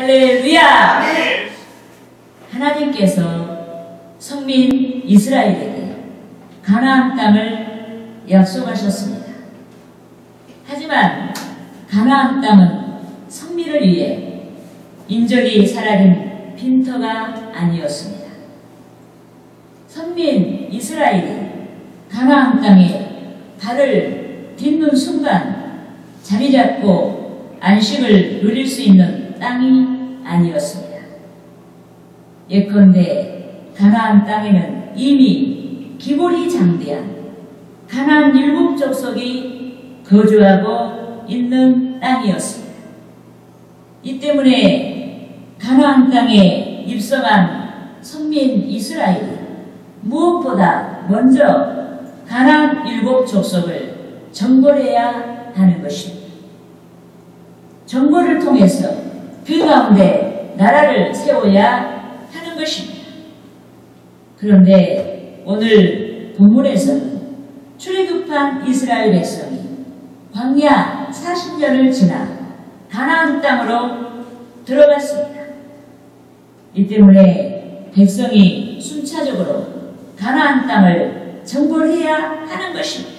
할렐루야! 하나님께서 성민 이스라엘에게 가나안 땅을 약속하셨습니다. 하지만 가나안 땅은 성민을 위해 인적이 사라진 빈터가 아니었습니다. 선민 이스라엘이 가나안 땅에 발을 딛는 순간 자리 잡고 안식을 누릴 수 있는 땅이 아니었습니다. 예컨대 가나안 땅에는 이미 기골이 장대한 가나안 7족속이 거주하고 있는 땅이었습니다. 이 때문에 가나안 땅에 입성한 선민 이스라엘이 무엇보다 먼저 가나안 7족속을 정벌해야 하는 것입니다. 정벌을 통해서 그 가운데 나라를 세워야 하는 것입니다. 그런데 오늘 본문에서는 출애굽한 이스라엘 백성이 광야 40년을 지나 가나안 땅으로 들어갔습니다. 이 때문에 백성이 순차적으로 가나안 땅을 정벌해야 하는 것입니다.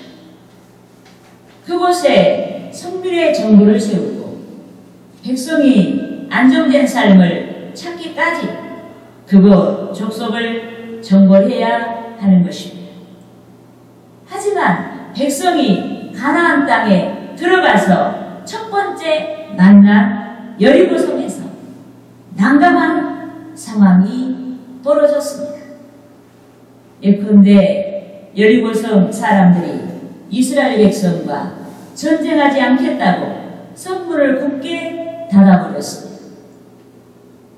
그곳에 성밀의 정부를 세우고 백성이 안정된 삶을 찾기까지 그곳 족속을 정벌해야 하는 것입니다. 하지만 백성이 가나안 땅에 들어가서 첫 번째 만난 여리고성에서 난감한 상황이 벌어졌습니다. 예컨대 여리고성 사람들이 이스라엘 백성과 전쟁하지 않겠다고 성문을 굳게 닫아버렸습니다.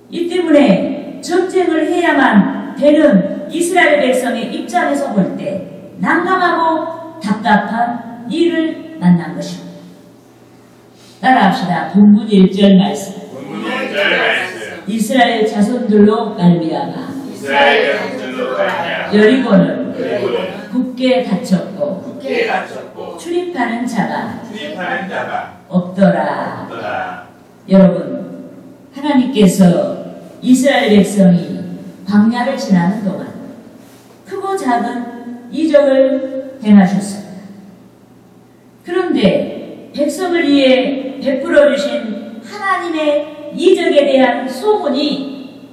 이 때문에 전쟁을 해야만 되는 이스라엘 백성의 입장에서 볼 때 난감하고 답답한 일을 만난 것입니다. 따라합시다. 본문 1절 말씀. 이스라엘 자손들로 말미암아 여리고는 굳게 닫혔고 출입하는 자가 없더라. 여러분, 하나님께서 이스라엘 백성이 광야를 지나는 동안 크고 작은 이적을 행하셨습니다. 그런데 백성을 위해 베풀어 주신 하나님의 이적에 대한 소문이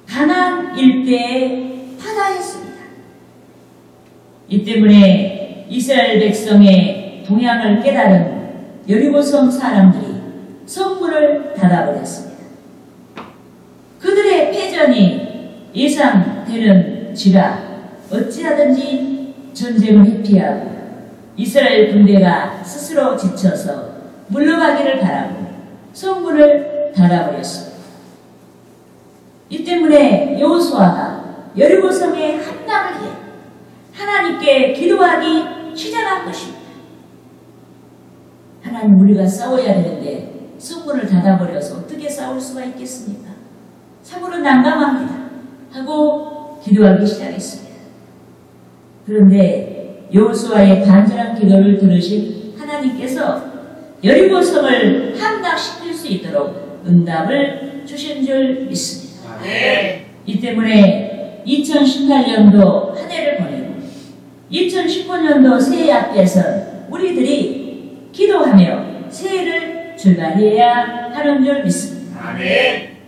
가나안 일대에 파다했습니다. 이 때문에 이스라엘 백성의 동향을 깨달은 여리고성 사람들이 성문을 닫아버렸습니다. 그들의 패전이 예상되는지라 어찌하든지 전쟁을 회피하고 이스라엘 군대가 스스로 지쳐서 물러가기를 바라고 성문을 닫아버렸습니다. 이 때문에 여호수아가 여리고성의 함락을 위해 하나님께 기도하기 시작한 것입니다. 하나님, 우리가 싸워야 되는데 성문을 닫아버려서 어떻게 싸울 수가 있겠습니까? 참으로 난감합니다. 하고 기도하기 시작했습니다. 그런데 여호수아의 간절한 기도를 들으신 하나님께서 여리고성을 함락시킬 수 있도록 응답을 주신 줄 믿습니다. 이 때문에 2018년도 한 해를 보내고 2019년도 새해 앞에서 우리들이 기도하며 새해를 출발해야 하는 줄 믿습니다.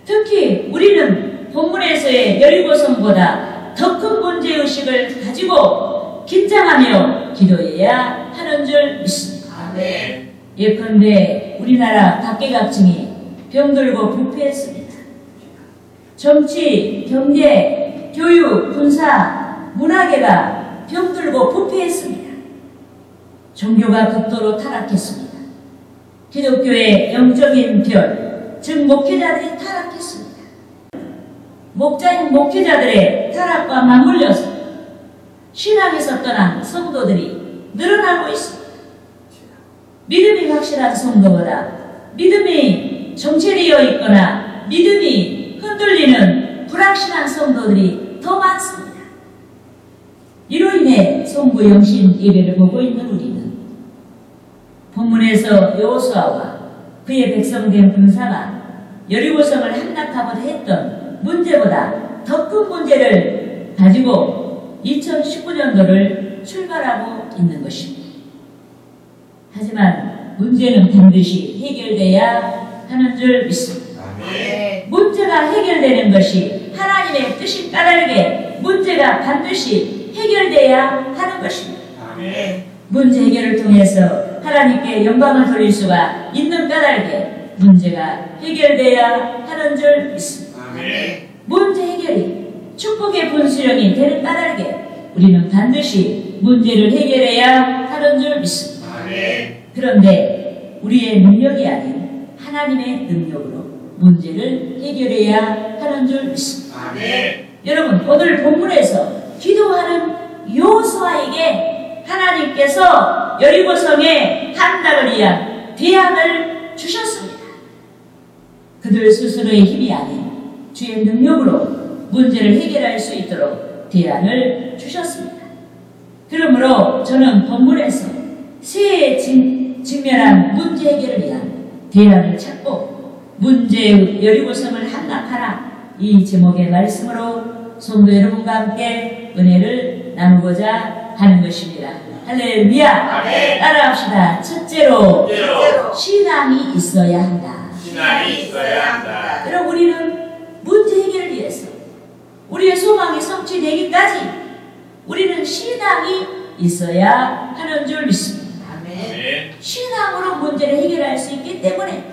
특히 우리는 본문에서의 여리고성보다 더 큰 문제의식을 가지고 긴장하며 기도해야 하는 줄 믿습니다. 예컨대 우리나라 각계각층이 병들고 부패했습니다. 정치, 경제, 교육, 군사, 문화계가 병들고 부패했습니다. 종교가 극도로 타락했습니다. 기독교의 영적인 별, 즉 목회자들이 타락했습니다. 목자인 목회자들의 타락과 맞물려서 신앙에서 떠난 성도들이 늘어나고 있습니다. 믿음이 확실한 성도보다 믿음이 정체되어 있거나 믿음이 흔들리는 불확실한 성도들이 더 많습니다. 이로 인해 성부 영신 예배를 보고 있는 우리는 본문에서 여호수아와 그의 백성된 군사가 여리고성을 함락하고자 했던 문제보다 더 큰 문제를 가지고 2019년도를 출발하고 있는 것입니다. 하지만 문제는 반드시 해결돼야 하는 줄 믿습니다. 문제가 해결되는 것이 하나님의 뜻이 까다르게 문제가 반드시 해결돼야 하는 것입니다. 문제 해결을 통해서 하나님께 영광을 돌릴 수가 있는 까닭에 문제가 해결돼야 하는 줄 믿습니다. 문제 해결이 축복의 분수령이 되는 까닭에 우리는 반드시 문제를 해결해야 하는 줄 믿습니다. 그런데 우리의 능력이 아닌 하나님의 능력으로 문제를 해결해야 하는 줄 믿습니다. 여러분, 오늘 본문에서 기도하는 여호수아에게 하나님께서 여리고성의 함락을 위한 대안을 주셨습니다. 그들 스스로의 힘이 아닌 주의 능력으로 문제를 해결할 수 있도록 대안을 주셨습니다. 그러므로 저는 본문에서 새해 직면한 문제 해결을 위한 대안을 찾고 문제의 여리고성을 함락하라, 이 제목의 말씀으로 성도 여러분과 함께 은혜를 나누고자 하는 것입니다. 할렐루야. 따라합시다. 첫째로 신앙이 있어야 한다. 여러분, 우리는 문제 해결을 위해서 우리의 소망이 성취되기까지 우리는 신앙이 있어야 하는 줄 믿습니다. 신앙으로 문제를 해결할 수 있기 때문에,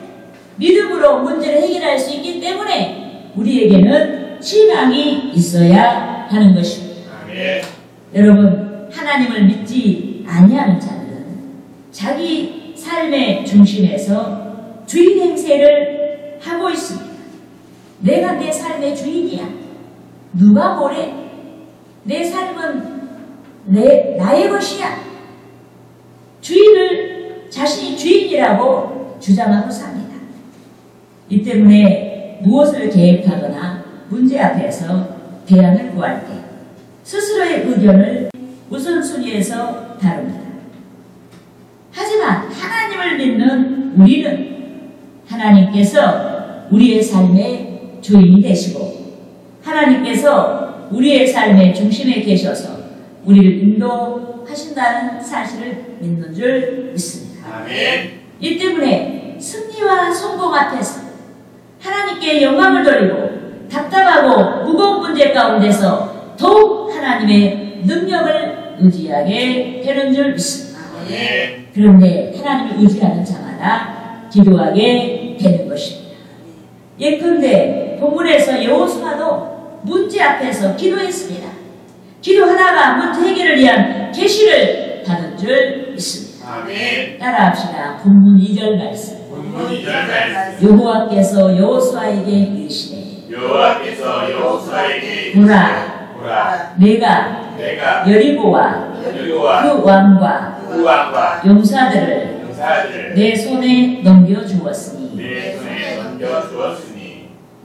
믿음으로 문제를 해결할 수 있기 때문에 우리에게는 신앙이 있어야 하는 것입니다. 여러분, 하나님을 믿지 아니하는 자들은 자기 삶의 중심에서 주인 행세를 하고 있습니다. 내가 내 삶의 주인이야. 누가 뭐래? 내 삶은 나의 것이야. 주인을 자신이 주인이라고 주장하고 삽니다. 이 때문에 무엇을 계획하거나 문제 앞에서 대안을 구할 때 스스로의 의견을 우선순위에서 다룹니다. 하지만 하나님을 믿는 우리는 하나님께서 우리의 삶의 주인이 되시고 하나님께서 우리의 삶의 중심에 계셔서 우리를 인도하신다는 사실을 믿는 줄 믿습니다. 이 때문에 승리와 성공 앞에서 하나님께 영광을 돌리고 답답하고 무거운 문제 가운데서 더욱 하나님의 능력을 의지하게 되는 줄 믿습니다. 그런데 하나님을 의지하는 자마다 기도하게 되는 것입니다. 예컨대 본문에서 여호수아도 문제 앞에서 기도했습니다. 기도하다가 문제 해결을 위한 계시를 받은 줄 믿습니다. 따라합시다. 본문 2절 말씀. 여호와께서 여호수아에게 이르시되 보라, 내가 여리고와 그 왕과 용사들을 내 손에 넘겨주었으니.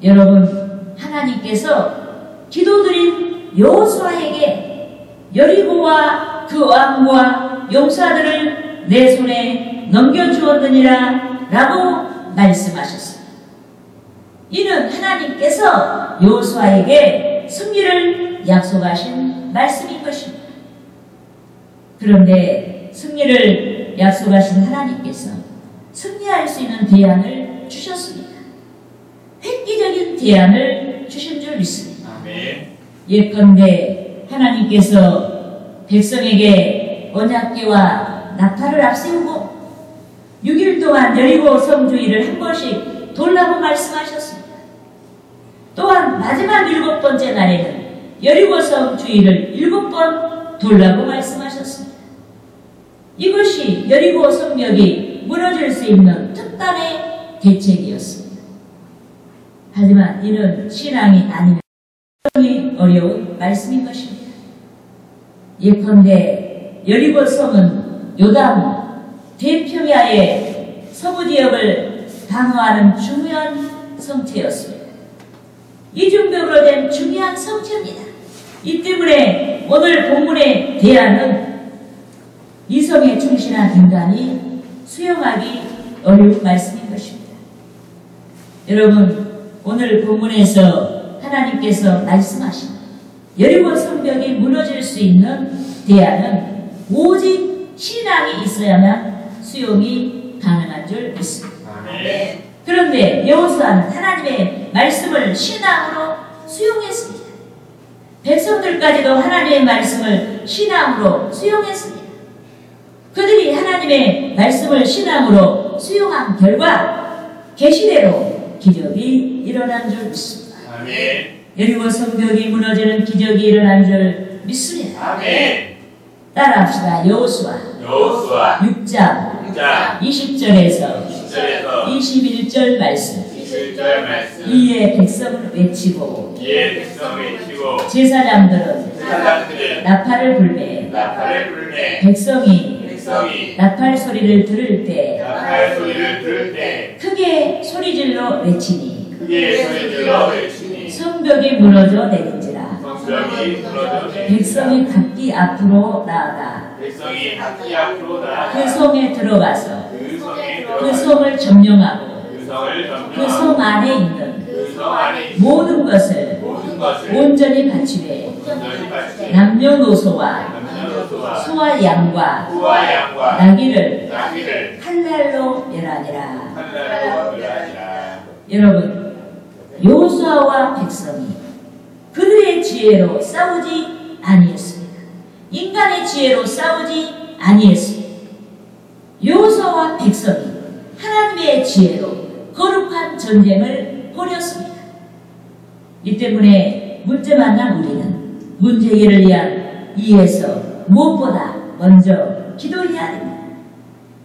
여러분, 하나님께서 기도드린 여호수아에게 여리고와 그 왕과 용사들을 내 손에 넘겨주었느니라 라고 말씀하셨습니다. 이는 하나님께서 여호수아에게 승리를 약속하신 말씀인 것입니다. 그런데 승리를 약속하신 하나님께서 승리할 수 있는 대안을 주셨습니다. 획기적인 대안을 주신 줄 믿습니다. 예컨대 하나님께서 백성에게 언약궤와 나팔을 앞세우고 6일 동안 여리고 성 주위를 한 번씩 돌라고 말씀하셨습니다. 또한 마지막 7번째 날에는 여리고 성 주위를 7번 돌라고 말씀하셨습니다. 이것이 여리고 성벽이 무너질 수 있는 특단의 대책이었습니다. 하지만 이는 신앙이 아니면 어려운 말씀인 것입니다. 예컨대 여리고 성은 요단 대평야의 서부 지역을 방어하는 중요한 성체였습니다. 이중벽으로 된 중요한 성체입니다. 이 때문에 오늘 본문의 대안은 이 성에 충실한 인간이 수용하기 어려운 말씀인 것입니다. 여러분, 오늘 본문에서 하나님께서 말씀하신 여리고 성벽이 무너질 수 있는 대안은 오직 신앙이 있어야만 수용이 가능한 줄 믿습니다. 그런데 여호수아는 하나님의 말씀을 신앙으로 수용했습니다. 백성들까지도 하나님의 말씀을 신앙으로 수용했습니다. 그들이 하나님의 말씀을 신앙으로 수용한 결과 계시대로 기적이 일어난 줄 믿습니다. 여리고 성벽이 무너지는 기적이 일어난 줄 믿습니다. 따라합시다. 여호수아 6장 20절에서 21절 말씀. 이에 백성을 외치고 제사장들은 나팔을 불매 백성이 나팔 소리를 들을 때 크게 소리질러 외치니 성벽이 무너져 내린지라 백성이 각기 앞으로 나아가 그 성에 들어가서 그 성을 점령하고 그 성 안에 있는 모든 것을 온전히 바치되 남녀노소와 소와 양과 나귀를 칼날로 멸하니라. 여러분, 여호수아와 백성이 그들의 지혜로 싸우지 아니했습니다. 인간의 지혜로 싸우지 아니했습니다. 여호수아와 백성이 하나님의 지혜로 거룩한 전쟁을 벌였습니다. 이 때문에 문제 만난 우리는 문제 해결을 위한 이에서 무엇보다 먼저 기도해야 됩니다.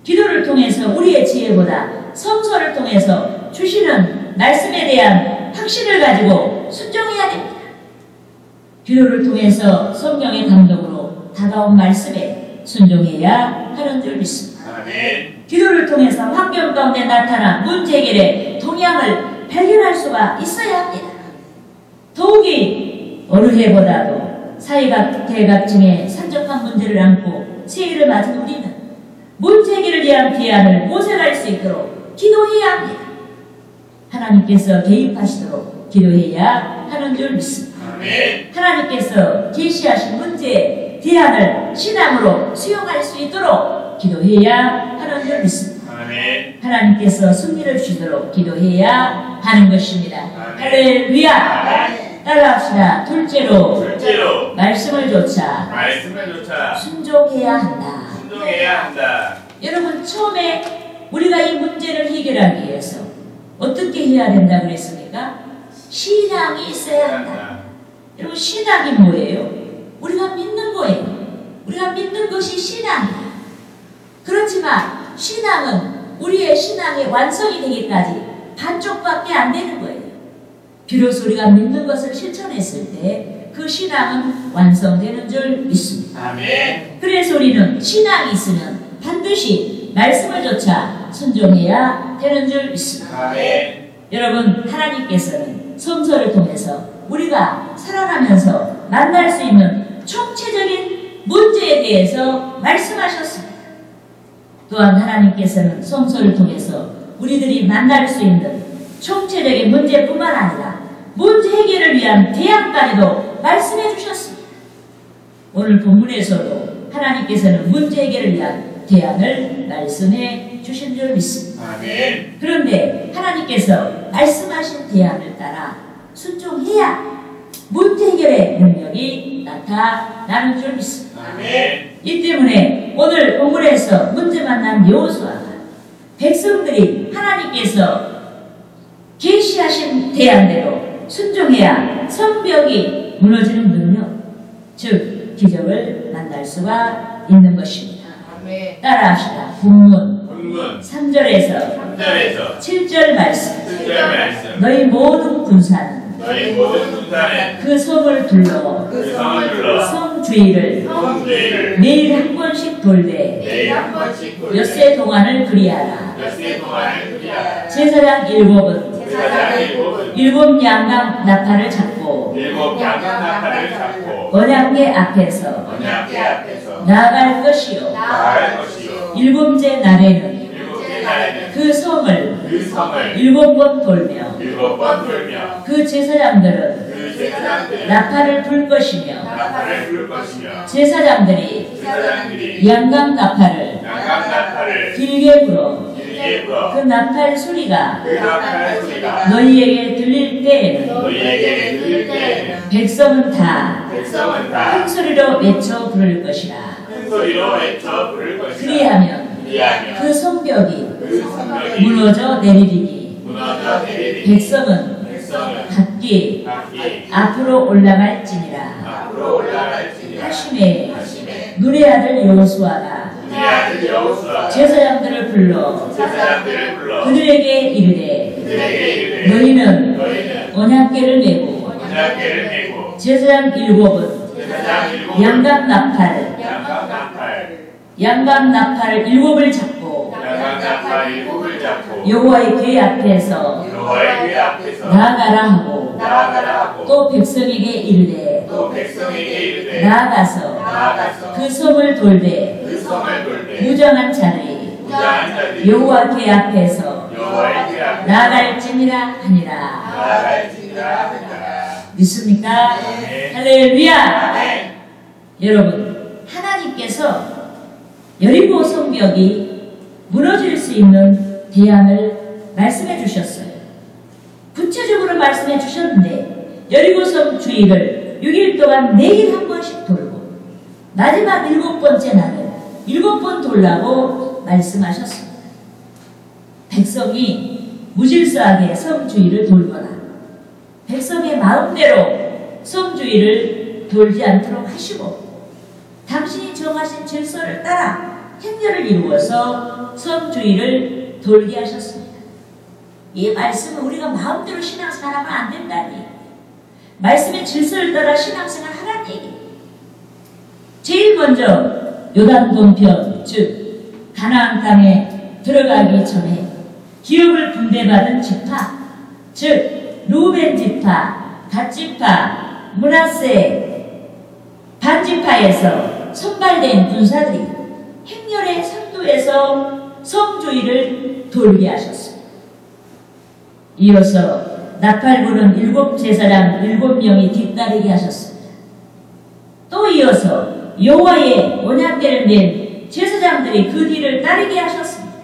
기도를 통해서 우리의 지혜보다 성서를 통해서 주시는 말씀에 대한 확신을 가지고 순종해야 됩니다. 기도를 통해서 성령의 감동으로 다가온 말씀에 순종해야 하는 줄 믿습니다. 기도를 통해서 환경 가운데 나타난 문제 해결의 동향을 발견할 수가 있어야 합니다. 더욱이 어느 해보다도 사회가 대각층의 산적한 문제를 안고 새해를 맞은 우리는 문제 해결을 위한 대안을 모색할 수 있도록 기도해야 합니다. 하나님께서 개입하시도록 기도해야 하는 줄 믿습니다. 하나님께서 제시하신 문제의 대안을 신앙으로 수용할 수 있도록 기도해야 하는 줄 믿습니다. 하나님께서 승리를 주시도록 기도해야 하는 것입니다. 할렐루야. 따라합시다. 둘째로 말씀을 조차 순종해야 한다. 여러분, 처음에 우리가 이 문제를 해결하기 위해서 어떻게 해야 된다고 그랬습니까? 신앙이 있어야 한다. 여러분, 신앙이 뭐예요? 우리가 믿는 거예요. 우리가 믿는 것이 신앙이에요. 그렇지만 신앙은 우리의 신앙의 완성이 되기까지 반쪽밖에 안 되는 거예요. 비로소 우리가 믿는 것을 실천했을 때 그 신앙은 완성되는 줄 믿습니다. 그래서 우리는 신앙이 있으면 반드시 말씀을 조차 순종해야 되는 줄 믿습니다. 여러분, 하나님께서는 성서를 통해서 우리가 살아가면서 만날 수 있는 총체적인 문제에 대해서 말씀하셨습니다. 또한 하나님께서는 성서를 통해서 우리들이 만날 수 있는 총체적인 문제뿐만 아니라 문제 해결을 위한 대안까지도 말씀해 주셨습니다. 오늘 본문에서도 하나님께서는 문제 해결을 위한 대안을 말씀해 주신 줄 믿습니다. 그런데 하나님께서 말씀하신 대안을 따라 순종해야 문제 해결의 능력이 나타나는 줄 믿습니다. 이 때문에 오늘 본문에서 문제 만난 여호수아가 백성들이 하나님께서 계시하신 대안대로 순종해야 성벽이 무너지는 능력, 즉 기적을 만날 수가 있는 것입니다. 따라합시다. 본문 3절에서 7절 말씀. 너희 모든 군사는 그 성을 둘러 성 주위를 매일 한 번씩 돌되 엿새 동안을 그리하라. 제사장 일곱은 일곱 양각 나팔을 잡고 언약궤 앞에서 나아갈 것이요 일곱째 날에는 그 성을 성을 7번 돌며 7번 돌며 그 제사장들은 그 제사장들이 나팔을 불 것이며 나팔을 불 것이며 제사장들이 제사장들이 양각 나팔을 양각 나팔을 길게 불어 길게 불어 그 나팔 소리가 그 나팔 소리가 너희에게 들릴 때에는 너희에게 들릴 때에는 백성은 다 백성은 다 큰 소리로 외쳐 부를 것이라. 큰 소리로 외쳐 부를 것이다. 그리하면 그 성벽이 그 성벽이 무너져 내리리니 무너져 내리리니 백성은 백성은 각기 각기 앞으로 올라갈지니라. 앞으로 올라갈지니라. 하심에 하심에 눈의 아들 여호수아가 네 아들 여호수아가 제사장들을 불러 제사장들을 불러 그들에게 이르되 그들에게 이르되 너희는 너희는 언약궤를 메고 언약궤를 메고 제사장 7은 제사장 7은 양각 나팔 양각 나팔 7을 잡고 양각 나팔 7을 잡고 여호와의 궤 앞에서 여호와의 궤 앞에서 나아가라 하고 나아가라 하고 또 백성에게 이르되 또 백성에게 이르되 나아가서 그 섬을 돌되 그 성을 돌되 무장한 자들이 무장한 자들이 여호와 궤 앞에서 여호와의 궤 앞에 나아갈지니라 하니라. 나아갈지니라 하니라. 믿습니까? 네. 할렐루야. 아멘. 여러분, 하나님께서 여리고 성벽이 무너질 수 있는 대안을 말씀해 주셨어요. 구체적으로 말씀해 주셨는데 여리고성 주위를 6일 동안 매일 한 번씩 돌고 마지막 7번째 날은 7번 돌라고 말씀하셨습니다. 백성이 무질서하게 성 주위를 돌거나 백성의 마음대로 성 주위를 돌지 않도록 하시고 당신이 정하신 질서를 따라 행렬을 이루어서 성 주위를 돌게 하셨습니다. 이 말씀은 우리가 마음대로 신앙생활하면 안 된다니, 말씀의 질서를 따라 신앙생활 하라는 얘기. 제일 먼저 요단 동편, 즉 가나안 땅에 들어가기 전에 기업을 분배받은 지파, 즉 루벤 지파, 갓 지파, 므낫세 반지파에서 선발된 군사들이 행렬의 상도에서 성주위를 돌게 하셨습니다. 이어서 나팔 부는 7 제사장 7명이 뒤따르게 하셨습니다. 또 이어서 여호와의 언약궤를 맨 제사장들이 그 뒤를 따르게 하셨습니다.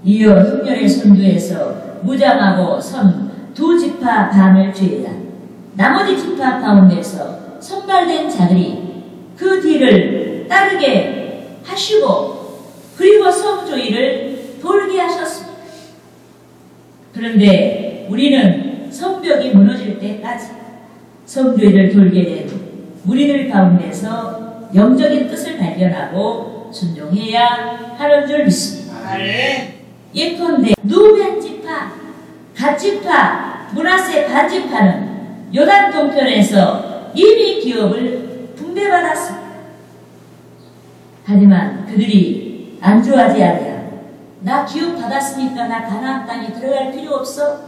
이어 행렬의 선두에서 무장하고 선 2 지파 반을 제외한 나머지 지파 가운데서 선발된 자들이 그 뒤를 따르게 하시고 그리고 성조위를 돌게 하셨습니다. 그런데 우리는 성벽이 무너질 때까지 성조위를 돌게 된 무리들 가운데서 영적인 뜻을 발견하고 순종해야 하는 줄 믿습니다. 예컨대 루벤 지파, 갓 지파, 므낫세 반 지파는 요단 동편에서 이미 기업을 분배받았습니다. 하지만 그들이 안주하지 아니하고 나 기업 받았으니까 나 가나안 땅에 들어갈 필요 없어.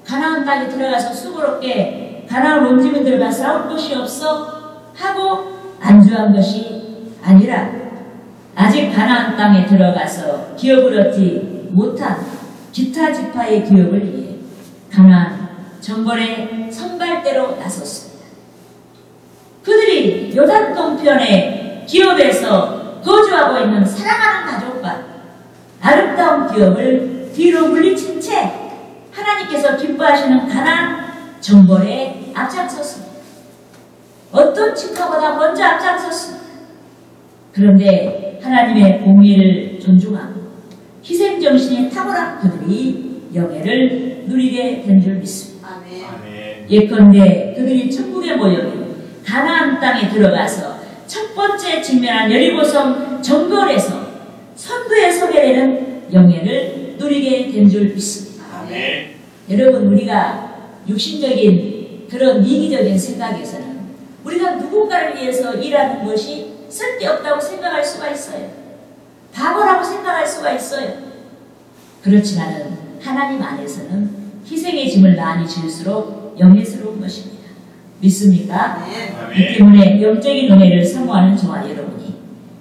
가나안 땅에 들어가서 수고롭게 가나안 원주민들과 싸울 것이 없어 하고 안주한 것이 아니라 아직 가나안 땅에 들어가서 기업을 얻지 못한 기타 지파의 기업을 위해 가나안 정벌의 선발대로 나섰습니다. 그들이 요단 동편의 기업에서 거주하고 있는 사랑하는 가족과 아름다운 기업을 뒤로 물리친 채 하나님께서 기뻐하시는 가나안 정벌에 앞장섰습니다. 어떤 지파보다 먼저 앞장섰습니다. 그런데 하나님의 공의를 존중하고 희생정신이 탁월한 그들이 영예를 누리게 된 줄 믿습니다. 예컨대 그들이 천국에 모여 가나안 땅에 들어가서 첫 번째 직면한 여리고성 정벌에서 선두에 서게 되는 영예를 누리게 된 줄 믿습니다. 여러분, 우리가 육신적인 그런 이기적인 생각에서는 우리가 누군가를 위해서 일하는 것이 쓸데없다고 생각할 수가 있어요. 바보라고 생각할 수가 있어요. 그렇지만은 하나님 안에서는 희생의 짐을 많이 질수록 영예스러운 것입니다. 믿습니까? 그 때문에 영적인 은혜를 사모하는 저와 여러분이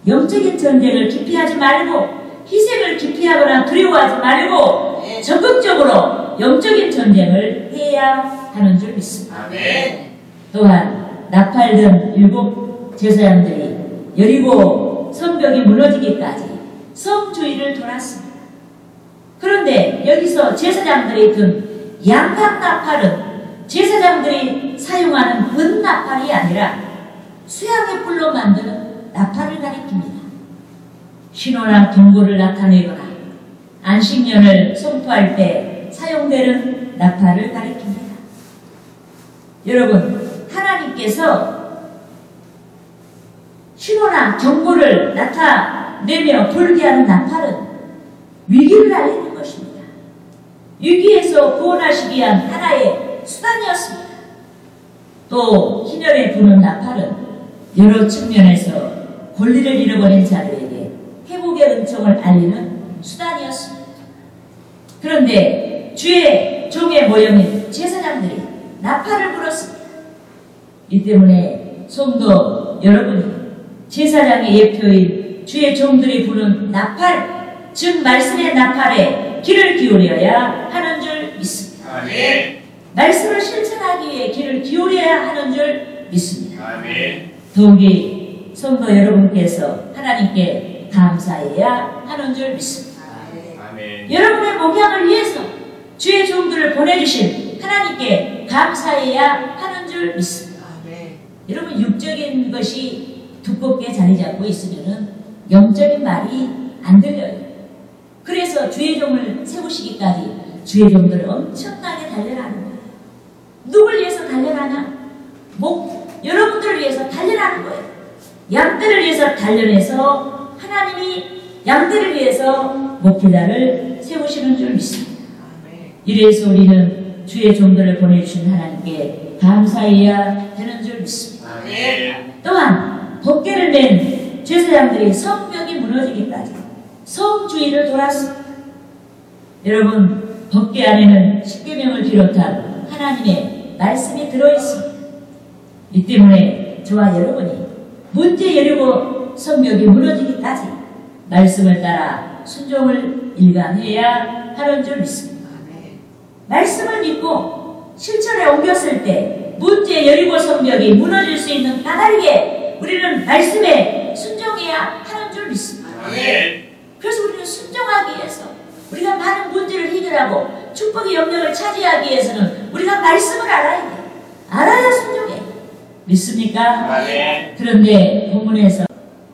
영적인 전쟁을 기피하지 말고 희생을 기피하거나 두려워하지 말고 적극적으로 영적인 전쟁을 해야 하는 줄 믿습니다. 아멘. 또한 나팔 든 7 제사장들이 여리고 성벽이 무너지기까지 성 주위를 돌았습니다. 그런데 여기서 제사장들이 든 양각 나팔은 제사장들이 사용하는 은 나팔이 아니라 수양의 뿔로 만드는 나팔을 가리킵니다. 신호나 경고를 나타내거나 안식년을 선포할 때 사용되는 나팔을 가리킵니다. 여러분, 하나님께서 신호나 경고를 나타내며 불게 하는 나팔은 위기를 알리는 것입니다. 위기에서 구원하시기 위한 하나의 수단이었습니다. 또 희년에 부는 나팔은 여러 측면에서 권리를 잃어버린 자들에게 회복의 은총을 알리는 수단이었습니다. 그런데 주의 종의 모형인 제사장들이 나팔을 불었습니다. 이 때문에 성도 여러분이 제사장의 예표인 주의 종들이 부는 나팔, 즉 말씀의 나팔에 귀를 기울여야 하는 줄 믿습니다. 아멘. 말씀을 실천하기 위해 귀를 기울여야 하는 줄 믿습니다. 아멘. 더욱이 성도 여러분께서 하나님께 감사해야 하는 줄 믿습니다. 아멘. 여러분의 목양을 위해서 주의 종들을 보내주신 하나님께 감사해야 하는 줄 믿습니다. 여러분, 육적인 것이 두껍게 자리 잡고 있으면 영적인 말이 안 들려요. 그래서 주의 종을 세우시기까지 주의 종들을 엄청나게 단련하는 거예요. 누굴 위해서 단련하냐? 여러분들을 위해서 단련하는 거예요. 양떼를 위해서 단련해서 하나님이 양떼를 위해서 목회자를 세우시는 줄 믿습니다. 이래서 우리는 주의 종들을 보내주신 하나님께 감사해야 되는 줄 믿습니다. 아멘. 또한 법궤를 낸 제사장들이 성벽이 무너지기까지 성 주위를 돌았습니다. 여러분, 법궤 안에는 십계명을 비롯한 하나님의 말씀이 들어있습니다. 이 때문에 저와 여러분이 문제 여리고 성벽이 무너지기까지 말씀을 따라 순종을 일관해야 하는 줄 믿습니다. 말씀을 믿고 실천에 옮겼을 때 문제 여리고 성벽이 무너질 수 있는 까닭에 우리는 말씀에 순종해야 하는 줄 믿습니다. 아멘. 그래서 우리는 순종하기 위해서, 우리가 많은 문제를 해결하고 축복의 영역을 차지하기 위해서는 우리가 말씀을 알아야 돼요. 알아야 순종해. 믿습니까? 아멘. 그런데 본문에서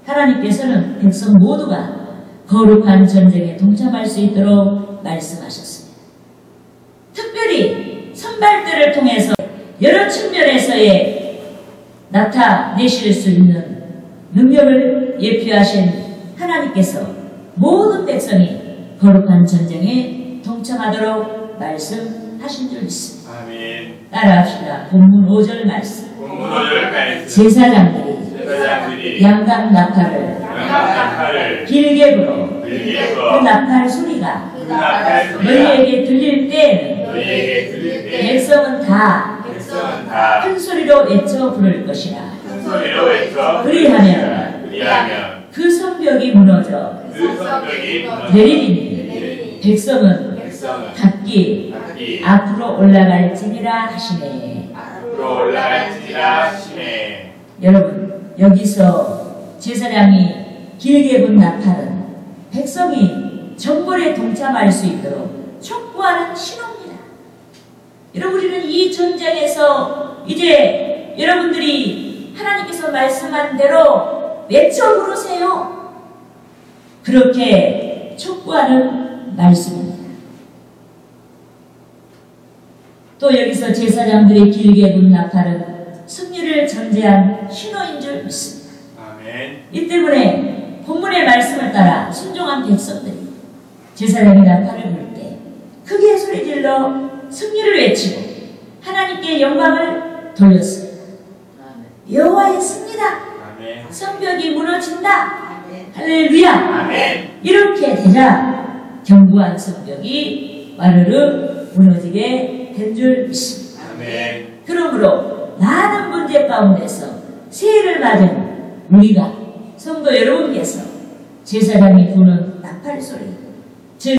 하나님께서는 백성 모두가 거룩한 전쟁에 동참할 수 있도록 말씀하셨습니다. 특별히 선발들을 통해서 여러 측면에서의 나타내실 수 있는 능력을 예표하신 하나님께서 모든 백성이 거룩한 전쟁에 동참하도록 말씀하신 줄 믿습니다. 아멘. 따라합시다. 본문 5절 말씀. 본문 5절 말씀. 제사장들이 양각 나팔을 길게 불어 그 나팔 소리가 너희에게 들릴 때에는 백성은 다 큰 소리로 외쳐 부를 것이라. 그리하면 그 성벽이 무너져 내리니 백성은 각기 앞으로 올라갈지니라 하시네. 여러분, 여기서 제사장이 길게 분 나팔은 백성이 정벌에 동참할 수 있도록 촉구하는 신호입니다. 여러분, 우리는 이 전쟁에서 이제 여러분들이 하나님께서 말씀한 대로 외쳐 부르세요. 그렇게 촉구하는 말씀입니다. 또 여기서 제사장들이 길게 분 나팔은 승리를 전제한 신호인 줄 믿습니다. 아멘. 이 때문에 본문의 말씀을 따라 순종한 백성들이 제사장이 나팔을 불 때 크게 소리질러 승리를 외치고 하나님께 영광을 돌렸습니다. 여호와의 승리다. 아멘. 성벽이 무너진다. 할렐루야. 아멘. 이렇게 되자 견고한 성벽이 와르르 무너지게 된 줄 믿습니다. 아멘. 그러므로 많은 문제 가운데서 새해를 맞은 우리가 성도 여러분께서 제사장이 부는 나팔 소리, 즉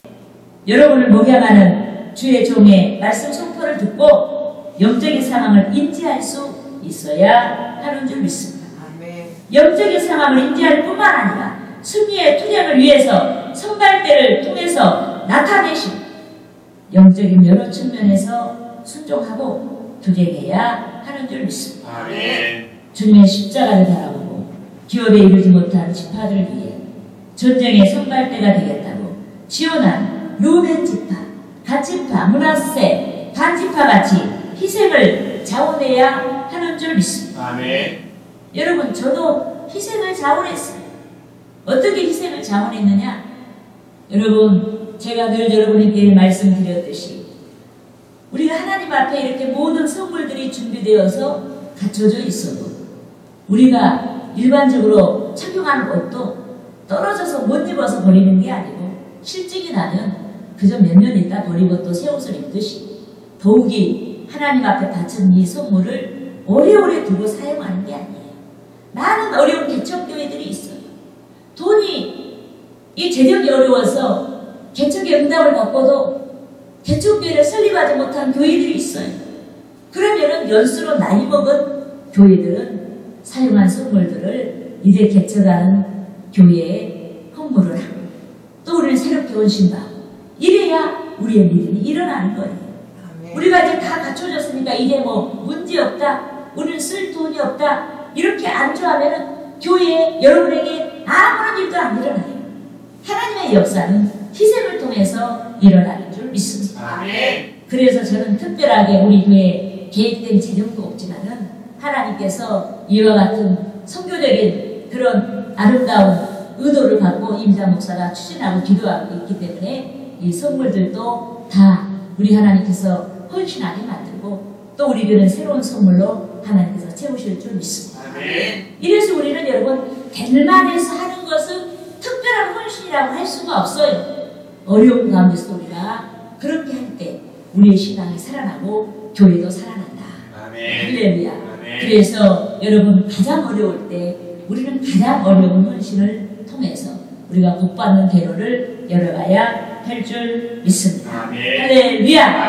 여러분을 목양하는 주의 종의 말씀 선포를 듣고 영적인 상황을 인지할 수 있어야 하는 줄 믿습니다. 영적인 상황을 인지할 뿐만 아니라 승리의 투쟁을 위해서 선발대를 통해서 나타내신 영적인 여러 측면에서 순종하고 투쟁해야 하는 줄 믿습니다. 아멘. 주님의 십자가를 바라보고 기업에 이르지 못한 지파들을 위해 전쟁의 선발대가 되겠다고 지원한 루벤 지파, 갓 지파, 므낫세, 단 지파 같이 희생을 자원해야 하는 줄 믿습니다. 아멘. 여러분, 저도 희생을 자원했어요. 어떻게 희생을 자원했느냐? 여러분, 제가 늘 여러분에게 말씀드렸듯이 우리가 하나님 앞에 이렇게 모든 선물들이 준비되어서 갖춰져 있어도 우리가 일반적으로 착용하는 옷도 떨어져서 못 입어서 버리는 게 아니고 실증이 나면 그저 몇 년 있다 버리고 또 새 옷을 입듯이 더욱이 하나님 앞에 바친 이 선물을 오래오래 두고 사용하는 게 아니에요. 많은 어려운 개척교회들이 있어요. 돈이 이 재정이 어려워서 개척의 응답을 받고도 개척교회를 설립하지 못한 교회들이 있어요. 그러면은 연수로 나이 먹은 교회들은 사용한 선물들을 이제 개척하는 교회에 헌물을 하고 또 우리는 새롭게 헌신받고 이래야 우리의 믿음이 일어나는 거예요. 우리가 이제 다 갖춰졌으니까 이제 뭐 문제 없다, 우리는 쓸 돈이 없다 이렇게 안주하면은 교회에 여러분에게 아무런 일도 안 일어나요. 하나님의 역사는 희생을 통해서 일어나는 줄 믿습니다. 아멘. 그래서 저는 특별하게 우리 교회에 계획된 재정도 없지만은 하나님께서 이와 같은 선교적인 그런 아름다운 의도를 갖고 임자 목사가 추진하고 기도하고 있기 때문에 이 선물들도 다 우리 하나님께서 헌신하게 만들고 또 우리 교회는 새로운 선물로 하나님께서 채우실 줄 믿습니다. 아멘. 이래서 우리는 여러분 델만에서 하는 것은 특별한 헌신이라고 할 수가 없어요. 어려운 가운데서 우리가 그렇게 할 때 우리의 신앙이 살아나고 교회도 살아난다. 아멘. 할렐루야. 아멘. 그래서 여러분 가장 어려울 때 우리는 가장 어려운 헌신을 통해서 우리가 복 받는 대로를 열어가야 할 줄 믿습니다. 아멘. 할렐루야.